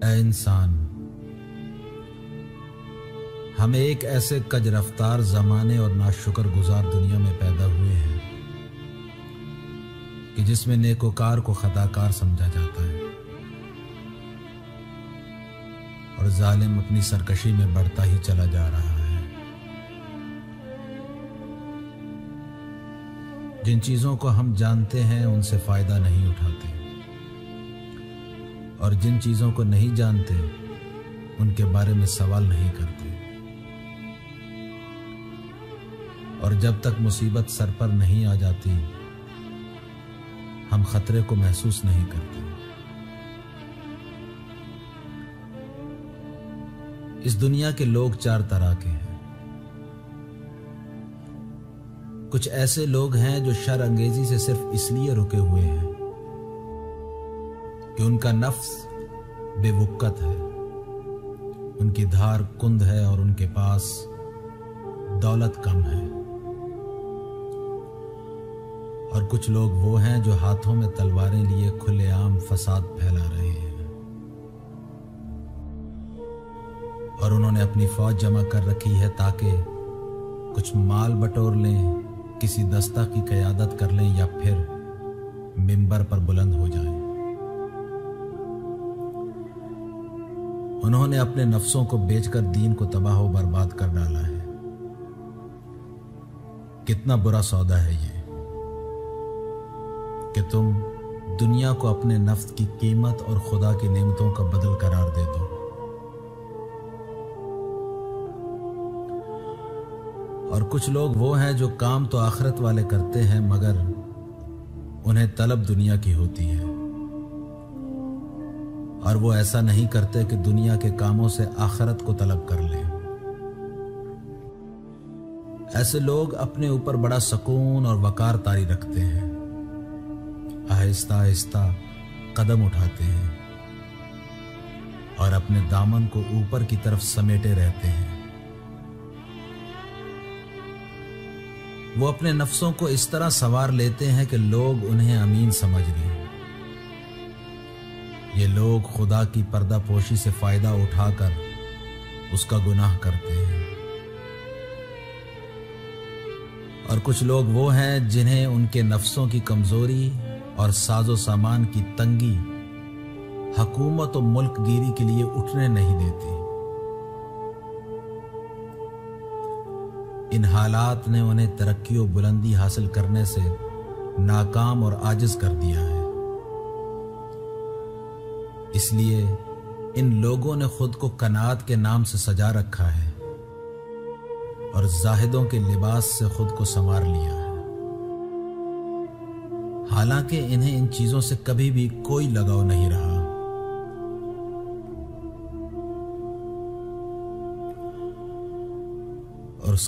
اے انسان، ہم ایک ایسے کج رفتار زمانے اور ناشکر گزار دنیا میں پیدا ہوئے ہیں کہ جس میں نیکوکار کو خطاکار سمجھا جاتا ہے اور ظالم اپنی سرکشی میں بڑھتا ہی چلا جا رہا ہے۔ جن چیزوں کو ہم جانتے ہیں ان سے فائدہ نہیں اٹھاتے، اور جن چیزوں کو نہیں جانتے ان کے بارے میں سوال نہیں کرتے، اور جب تک مصیبت سر پر نہیں آ جاتی ہم خطرے کو محسوس نہیں کرتے۔ اس دنیا کے لوگ چار طرح کے ہیں۔ کچھ ایسے لوگ ہیں جو شر انگیزی سے صرف اس لیے رکے ہوئے ہیں کہ ان کا نفس بے وقت ہے، ان کی دھار کند ہے اور ان کے پاس دولت کم ہے۔ اور کچھ لوگ وہ ہیں جو ہاتھوں میں تلواریں لیے کھلے عام فساد پھیلا رہے ہیں، اور انہوں نے اپنی فوج جمع کر رکھی ہے تاکہ کچھ مال بٹور لیں، کسی دستہ کی قیادت کر لیں یا پھر منبر پر بلند ہو جائیں۔ انہوں نے اپنے نفسوں کو بیچ کر دین کو تباہ و برباد کر ڈالا ہے۔ کتنا برا سودا ہے یہ کہ تم دنیا کو اپنے نفس کی قیمت اور خدا کی نعمتوں کا بدل قرار دے دو۔ اور کچھ لوگ وہ ہیں جو کام تو آخرت والے کرتے ہیں مگر انہیں طلب دنیا کی ہوتی ہے، اور وہ ایسا نہیں کرتے کہ دنیا کے کاموں سے آخرت کو طلب کر لیں۔ ایسے لوگ اپنے اوپر بڑا سکون اور وقار طاری رکھتے ہیں، آہستہ آہستہ قدم اٹھاتے ہیں اور اپنے دامن کو اوپر کی طرف سمیٹے رہتے ہیں۔ وہ اپنے نفسوں کو اس طرح سنوار لیتے ہیں کہ لوگ انہیں امین سمجھ لیں۔ یہ لوگ خدا کی پردہ پوشی سے فائدہ اٹھا کر اس کا گناہ کرتے ہیں۔ اور کچھ لوگ وہ ہیں جنہیں ان کے نفسوں کی کمزوری اور ساز و سامان کی تنگی حکومت و ملک گیری کے لیے اٹھنے نہیں دیتی۔ ان حالات نے انہیں ترقی و بلندی حاصل کرنے سے ناکام اور عاجز کر دیا ہے۔ اس لیے ان لوگوں نے خود کو قناعت کے نام سے سجا رکھا ہے اور زاہدوں کے لباس سے خود کو سنوار لیا ہے، حالانکہ انہیں ان چیزوں سے کبھی بھی کوئی لگاؤ نہیں رہا۔ اور اس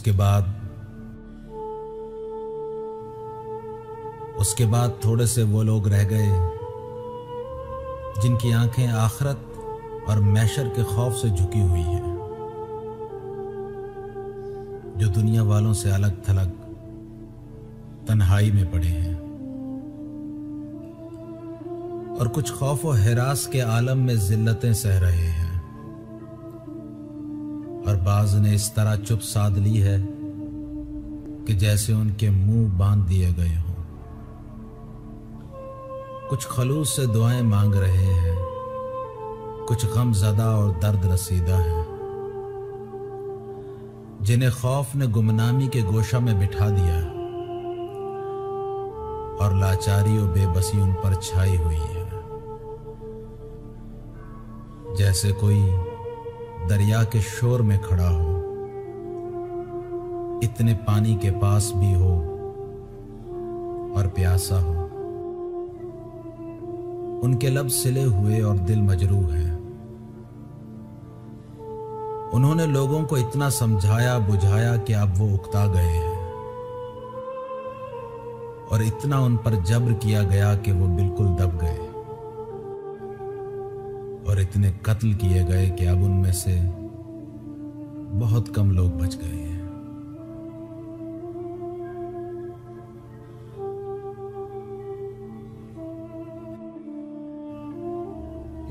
کے بعد تھوڑے سے وہ لوگ رہ گئے جن کی آنکھیں آخرت اور محشر کے خوف سے جھکی ہوئی ہیں، جو دنیا والوں سے الگ تھلگ تنہائی میں پڑے ہیں، اور کچھ خوف و ہراس کے عالم میں ذلتیں سہ رہے ہیں، اور بعض نے اس طرح چپ سادھ لی ہے کہ جیسے ان کے منہ باندھ دیے گئے ہوں۔ کچھ خلوص سے دعائیں مانگ رہے ہیں، کچھ غم زدہ اور درد رسیدہ ہیں، جنہیں خوف نے گمنامی کے گوشہ میں بٹھا دیا اور لاچاری و بے بسی ان پر چھائی ہوئی ہے۔ جیسے کوئی دریا کے شور میں کھڑا ہو، اتنے پانی کے پاس بھی ہو اور پیاسا ہو، ان کے لب سلے ہوئے اور دل مجروح ہے۔ انہوں نے لوگوں کو اتنا سمجھایا بجھایا کہ اب وہ اکتا گئے ہیں، اور اتنا ان پر جبر کیا گیا کہ وہ بالکل دب گئے، اور اتنے قتل کیے گئے کہ اب ان میں سے بہت کم لوگ بچ گئے ہیں۔